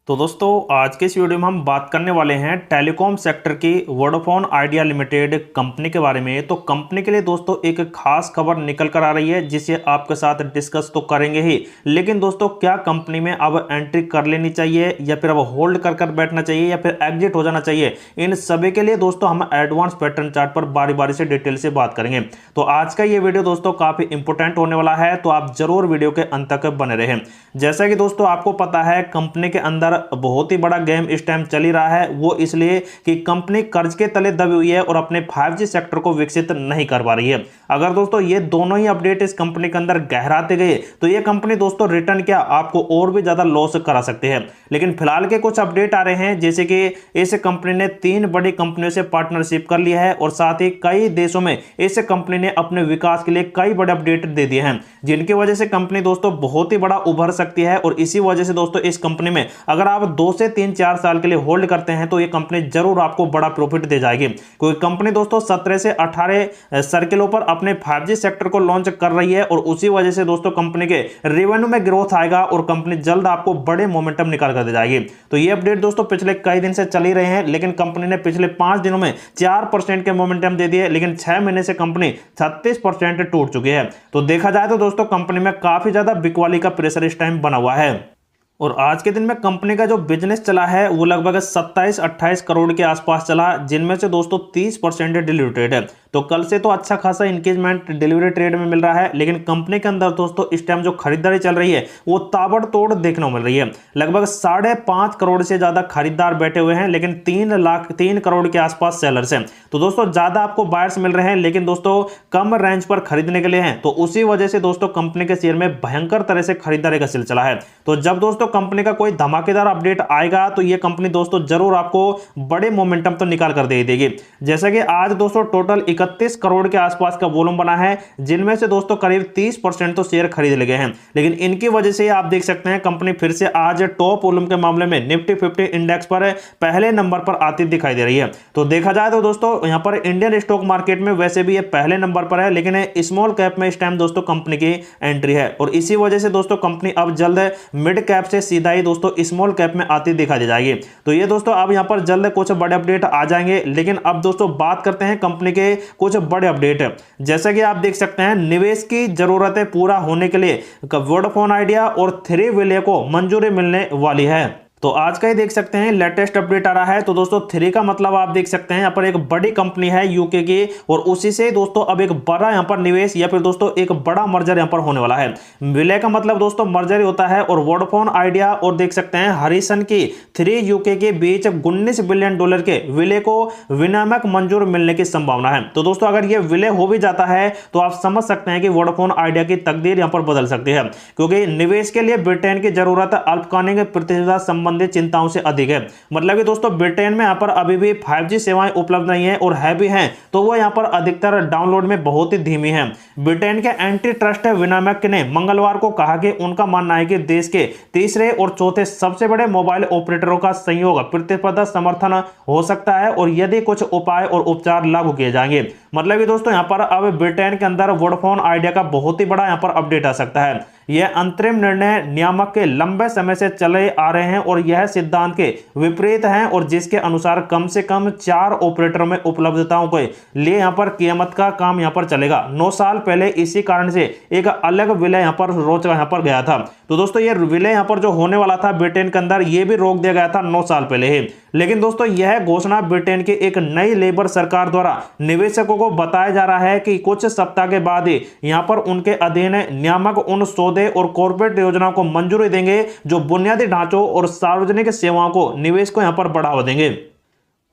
तो दोस्तों आज के इस वीडियो में हम बात करने वाले हैं टेलीकॉम सेक्टर की वोडाफोन आइडिया लिमिटेड कंपनी के बारे में। तो कंपनी के लिए दोस्तों एक खास खबर निकल कर आ रही है जिसे आपके साथ डिस्कस तो करेंगे ही, लेकिन दोस्तों क्या कंपनी में अब एंट्री कर लेनी चाहिए या फिर अब होल्ड कर बैठना चाहिए या फिर एग्जिट हो जाना चाहिए, इन सभी के लिए दोस्तों हम एडवांस पैटर्न चार्ट पर बारी बारी से डिटेल से बात करेंगे। तो आज का ये वीडियो दोस्तों काफी इंपोर्टेंट होने वाला है, तो आप जरूर वीडियो के अंत तक बने रहें। जैसा कि दोस्तों आपको पता है कंपनी के अंदर बहुत ही बड़ा गेम इस टाइम चल ही रहा है, वो इसलिए कि कंपनी कर्ज के तले दबी हुई है और अपने 5G सेक्टर को विकसित नहीं कर पा रही है। अगर दोस्तों ये दोनों ही अपडेट इस कंपनी के अंदर गहराते गए तो ये कंपनी दोस्तों रिटर्न क्या आपको और भी ज्यादा लॉस करा सकते हैं। लेकिन फिलहाल के कुछ अपडेट आ रहे हैं जैसे कि इस कंपनी ने 3 बड़ी कंपनियों से पार्टनरशिप कर लिया है और साथ ही कई देशों में इस कंपनी ने अपने विकास के लिए कई बड़े अपडेट दे दिए हैं, जिनकी वजह से कंपनी दोस्तों बहुत ही बड़ा उभर सकती है। और इसी वजह से दोस्तों इस कंपनी में अगर आप 2 से 3-4 साल के लिए होल्ड करते हैं तो ये कंपनी जरूर आपको बड़ा प्रॉफिट दे जाएगी, क्योंकि कंपनी दोस्तों 17 से 18 सर्किलों पर अपने 5G सेक्टर को लॉन्च कर रही है और उसी वजह से दोस्तों कंपनी के रेवेन्यू में ग्रोथ आएगा और कंपनी जल्द आपको बड़े मोमेंटम निकाल कर दे जाएगी। तो ये अपडेट दोस्तों पिछले कई दिन से चल ही रहे हैं, लेकिन कंपनी ने पिछले 5 दिनों में 4% के मोमेंटम दे दिए, लेकिन 6 महीने से कंपनी 36% टूट चुकी है। तो देखा जाए तो दोस्तों कंपनी में काफी ज्यादा बिकवाली का प्रेशर इस टाइम बना हुआ है। और आज के दिन में कंपनी का जो बिजनेस चला है वो लगभग 27-28 करोड़ के आसपास चला, जिनमें से दोस्तों 30% डिलीवरी है। तो कल से तो अच्छा खासा इंगेजमेंट डिलीवरी ट्रेड में मिल रहा है, लेकिन कंपनी के अंदर दोस्तों इस टाइम जो खरीदारी चल रही है वो ताबड़तोड़ देखने को मिल रही है। लगभग 5.5 करोड़ से ज्यादा खरीदार बैठे हुए हैं, लेकिन 3 करोड़ के आसपास सेलर्स हैं। तो दोस्तों ज्यादा आपको बायर्स मिल रहे हैं, लेकिन दोस्तों कम रेंज पर खरीदने के लिए हैं। तो उसी वजह से दोस्तों कंपनी के शेयर में भयंकर तरह से खरीदारी का सिलसिला है। तो जब दोस्तों कंपनी का कोई धमाकेदार अपडेट आएगा तो ये कंपनी दोस्तों जरूर आपको बड़े मोमेंटम तो निकाल कर दे देगी। जैसा कि आज दोस्तों टोटल 31 करोड़ के आसपास का वॉल्यूम बना है, जिनमें से दोस्तों करीब 30% तो शेयर खरीद लगे हैं। लेकिन इनकी वजह से आप देख सकते हैं कंपनी फिर से आज टॉप वॉल्यूम के मामले में निफ्टी 50 इंडेक्स पर पहले नंबर पर आती दिखाई दे रही है। तो देखा जाए तो दोस्तों यहां पर इंडियन स्टॉक मार्केट में वैसे भी ये पहले नंबर पर है, लेकिन स्मॉल कैप में इस टाइम दोस्तों कंपनी की एंट्री है और इसी वजह से दोस्तों कंपनी अब जल्द मिड कैप से सीधा ही दोस्तों स्मॉल कैप में आती दिखाई दे जाएगी। तो ये दोस्तों अब यहां पर जल्द कुछ बड़े अपडेट आ जाएंगे, लेकिन अब दोस्तों बात करते हैं कंपनी के कुछ बड़े अपडेट। जैसा कि आप देख सकते हैं निवेश की जरूरतें पूरा होने के लिए वोडाफोन आइडिया और 3 विले को मंजूरी मिलने वाली है। तो आज का ही देख सकते हैं लेटेस्ट अपडेट आ रहा है। तो दोस्तों 3 का मतलब आप देख सकते हैं यहाँ पर एक बड़ी कंपनी है यूके की, और उसी से दोस्तों अब एक बड़ा यहाँ पर निवेश या फिर दोस्तों एक बड़ा मर्जर यहाँ पर होने वाला है। विलय का मतलब दोस्तों मर्जर ही होता है, और वोडाफोन आइडिया और देख सकते हैं हरिसन की 3 यूके के बीच $19 बिलियन के विलय को विनियामक मंजूर मिलने की संभावना है। तो दोस्तों अगर ये विलय हो भी जाता है तो आप समझ सकते हैं कि वोडाफोन आइडिया की तकदीर यहाँ पर बदल सकती है, क्योंकि निवेश के लिए ब्रिटेन की जरूरत अल्पकालिक प्रतिष्ठा संबंधित चिंताओं से अधिक है। मतलब कि दोस्तों ब्रिटेन में यहां पर अभी भी 5G सेवाएं उपलब्ध नहीं है, और है भी हैं तो वो यहां पर अधिकतर डाउनलोड में बहुत ही धीमी है। ब्रिटेन के एंटी ट्रस्ट विनियामक ने मंगलवार को कहा कि उनका मानना है कि देश के तीसरे और चौथे सबसे बड़े मोबाइल ऑपरेटरों का संयोग प्रतिस्पर्धा समर्थन हो सकता है, और यदि कुछ उपाय और उपचार लागू किए जाएंगे। मतलब कि दोस्तों यहां पर अब ब्रिटेन के अंदर वोडाफोन आइडिया का बहुत ही बड़ा यहां पर अपडेट आ सकता है। यह अंतरिम निर्णय नियामक के लंबे समय से चले आ रहे हैं और यह सिद्धांत के विपरीत है, और जिसके अनुसार कम से कम 4 ऑपरेटरों में उपलब्धताओं के लिए यहां पर कीमत का काम यहां पर चलेगा। 9 साल पहले इसी कारण से एक अलग विलय यहां पर रोक यहां पर गया था। तो दोस्तों ये विलय यहां पर जो होने वाला था ब्रिटेन के अंदर, ये भी रोक दिया गया था 9 साल पहले ही। लेकिन दोस्तों यह घोषणा ब्रिटेन की एक नई लेबर सरकार द्वारा निवेशकों को बताया जा रहा है कि कुछ सप्ताह के बाद ही यहां पर उनके अधीन नियामक उन सौदे और कॉर्पोरेट योजनाओं को मंजूरी देंगे जो बुनियादी ढांचों और सार्वजनिक सेवाओं को निवेश को यहां पर बढ़ावा देंगे।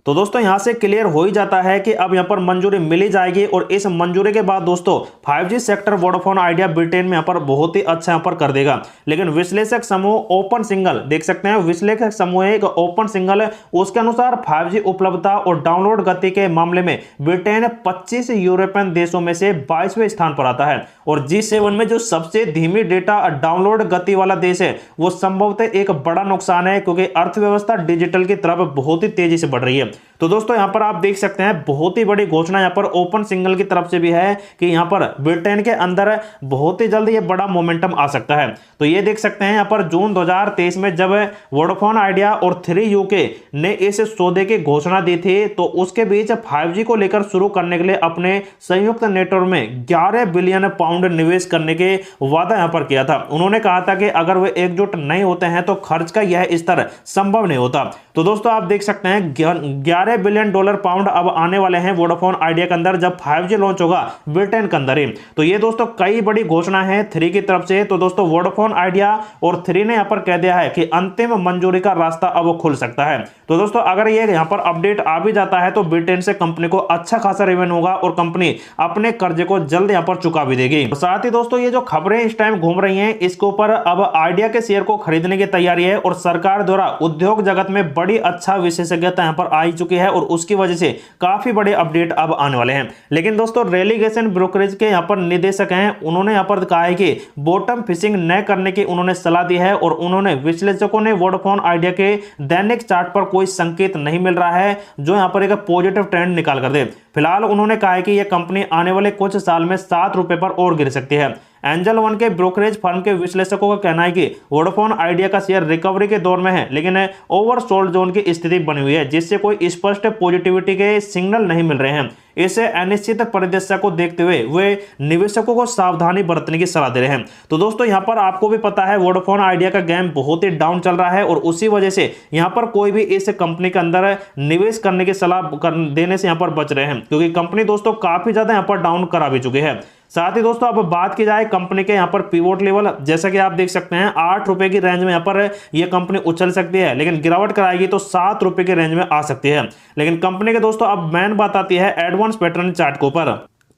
तो दोस्तों यहां से क्लियर हो ही जाता है कि अब यहां पर मंजूरी मिली जाएगी, और इस मंजूरी के बाद दोस्तों 5G sector Vodafone idea Britain में यहां पर बहुत ही अच्छा यहां पर कर देगा। लेकिन विश्लेषक समूह ओपन सिंगल देख सकते हैं, विश्लेषक समूह एक ओपन सिंगल है, उसके अनुसार 5G उपलब्धता और डाउनलोड गति के मामले में ब्रिटेन 25 यूरोपियन देशों में से 22वें स्थान पर आता है, और G7 में जो सबसे धीमी डेटा डाउनलोड गति वाला देश है वो संभवतः एक बड़ा नुकसान है, क्योंकि अर्थव्यवस्था डिजिटल की तरफ बहुत ही तेजी से बढ़ रही है। तो दोस्तों यहाँ पर आप देख सकते हैं बहुत ही बड़ी घोषणा यहाँ पर ओपन सिग्नल की तरफ से भी है कि यहाँ पर ब्रिटेन के अंदर बहुत ही जल्द ये बड़ा मोमेंटम आ सकता है। तो ये देख सकते हैं यहाँ पर जून 2023 में जब वोडाफोन आइडिया और 3UK ने इस सौदे की घोषणा दी थी, तो उसके बीच 5G को लेकर शुरू करने के लिए अपने संयुक्त नेटवर्क में 11 बिलियन पाउंड निवेश करने के वादा यहाँ पर किया था। उन्होंने कहा था कि अगर वे एकजुट नहीं होते हैं तो खर्च का यह स्तर संभव नहीं होता। तो दोस्तों आप देख सकते हैं 11 बिलियन डॉलर पाउंड अब आने वाले हैं वोडाफोन आइडिया के अंदर जब 5G लॉन्च होगा ब्रिटेन के अंदर ही। तो ये दोस्तों कई बड़ी घोषणा है 3 की तरफ से। तो दोस्तों वोडाफोन आइडिया और 3 ने यहाँ पर कह दिया है कि अंतिम मंजूरी का रास्ता अब खुल सकता है। तो दोस्तों अगर ये यहाँ पर अपडेट आ भी जाता है तो ब्रिटेन से कंपनी को अच्छा खासा रेवेन्यू होगा और कंपनी अपने कर्जे को जल्द यहाँ पर चुका भी देगी। साथ ही दोस्तों ये जो खबरें इस टाइम घूम रही हैं, इसके ऊपर अब आइडिया के शेयर को खरीदने की तैयारी है और सरकार द्वारा उद्योग जगत में बड़ी अच्छा विशेषज्ञता यहाँ पर आई चुकी है और उसकी वजह से काफी बड़े अपडेट अब आने वाले हैं। लेकिन दोस्तों रेलिगेशन ब्रोकरेज के यहाँ पर निदेशक हैं, उन्होंने यहाँ पर कहा है कि बॉटम फिशिंग न करने की उन्होंने सलाह दी है और उन्होंने विश्लेषकों ने वोडाफोन आइडिया के दैनिक चार्ट पर कोई संकेत नहीं मिल रहा है जो यहाँ पर एक पॉजिटिव ट्रेंड निकाल कर दे। फिलहाल उन्होंने कहा है कि यह कंपनी आने वाले कुछ साल में 7 रुपए पर और गिर सकती है। एंजल वन के ब्रोकरेज फर्म के विश्लेषकों का कहना है कि वोडाफोन आइडिया का शेयर रिकवरी के दौर में है, लेकिन ओवरसोल्ड जोन की स्थिति बनी हुई है जिससे कोई स्पष्ट पॉजिटिविटी के सिग्नल नहीं मिल रहे हैं। इसे अनिश्चित परिदृश्य को देखते हुए वे निवेशकों को सावधानी बरतने की सलाह दे रहे हैं। तो दोस्तों यहाँ पर आपको भी पता है वोडाफोन आइडिया का गेम बहुत ही डाउन चल रहा है और उसी वजह से यहाँ पर कोई भी इस कंपनी के अंदर निवेश करने की सलाह देने से यहाँ पर बच रहे हैं, क्योंकि कंपनी दोस्तों काफी ज्यादा यहाँ पर डाउन करा भी चुकी है। साथ ही दोस्तों अब बात की जाए कंपनी के यहाँ पर पिवोट लेवल, जैसा कि आप देख सकते हैं 8 रुपए की रेंज में यहाँ पर यह कंपनी उछल सकती है, लेकिन गिरावट कराएगी तो 7 रुपए की रेंज में आ सकती है। लेकिन कंपनी के दोस्तों अब मेन बात आती है एडवांस पैटर्न चार्ट के ऊपर।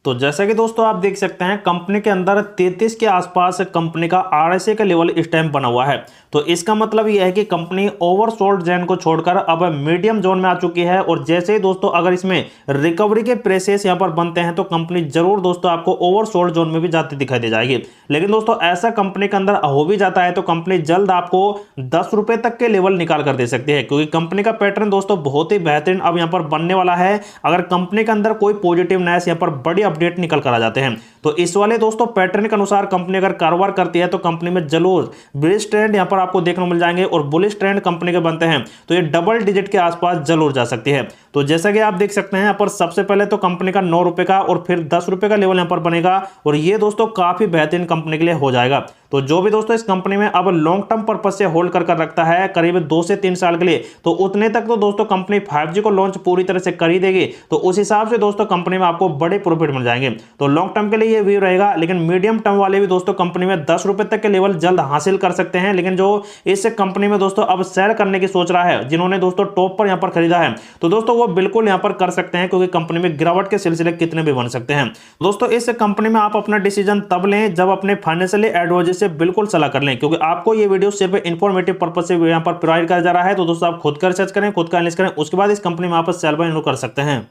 तो जैसा कि दोस्तों आप देख सकते हैं कंपनी के अंदर 33 के आसपास कंपनी का RSI का लेवल इस टाइम बना हुआ है। तो इसका मतलब यह है कि कंपनी ओवरसोल्ड जोन को छोड़कर अब मीडियम जोन में आ चुकी है और जैसे ही दोस्तों अगर इसमें रिकवरी के प्रेसेस यहां पर बनते हैं तो कंपनी जरूर दोस्तों आपको ओवरसोल्ड जोन में भी जाती दिखाई दे जाएगी। लेकिन दोस्तों ऐसा कंपनी के अंदर हो भी जाता है तो कंपनी जल्द आपको 10 रुपए तक के लेवल निकाल कर दे सकती है, क्योंकि कंपनी का पैटर्न दोस्तों बहुत ही बेहतरीन अब यहाँ पर बनने वाला है। अगर कंपनी के अंदर कोई पॉजिटिवनेस यहाँ पर बड़ी अपडेट निकल कर आ जाते हैं तो इस वाले दोस्तों पैटर्न के अनुसार कंपनी अगर कारोबार करती है तो कंपनी में जरूर बुलिश ट्रेंड यहां पर आपको देखने को मिल जाएंगे और बुलिश ट्रेंड कंपनी के बनते हैं तो ये डबल डिजिट के आसपास जरूर जा सकती है। तो जैसा कि आप देख सकते हैं यहाँ पर सबसे पहले तो कंपनी का 9 रुपए का और फिर 10 रुपए का लेवल यहाँ पर बनेगा और ये दोस्तों काफी बेहतरीन कंपनी के लिए हो जाएगा। तो जो भी दोस्तों इस कंपनी में अब लॉन्ग टर्म पर्पज से होल्ड कर रखता है करीब 2 से 3 साल के लिए, तो उतने तक तो दोस्तों कंपनी 5G को लॉन्च पूरी तरह से कर ही देगी। तो उस हिसाब से दोस्तों कंपनी में आपको बड़े प्रॉफिट मिल जाएंगे। तो लॉन्ग टर्म के लिए ये व्यू रहेगा, लेकिन मीडियम टर्म वाले भी दोस्तों कंपनी में 10 रुपए तक के लेवल जल्द हासिल कर सकते हैं। लेकिन जो इस कंपनी में दोस्तों अब सेल करने की सोच रहा है, जिन्होंने दोस्तों टॉप पर यहाँ पर खरीदा है, तो दोस्तों वो बिल्कुल यहाँ पर कर सकते हैं, क्योंकि कंपनी में गिरावट के सिलसिले कितने भी बन सकते हैं। दोस्तों इस कंपनी में आप अपना डिसीजन तब लें जब अपने फाइनेंशियली एडवाइजर से बिल्कुल सलाह कर लें, क्योंकि आपको ये वीडियो सिर्फ इंफॉर्मेटिव पर्पज से यहाँ पर प्रोवाइड किया जा रहा है। तो दोस्तों आप खुद का रिसर्च करें, खुद का एनालिसिस करें, उसके बाद इस कंपनी में आप सेल बाय कर सकते हैं।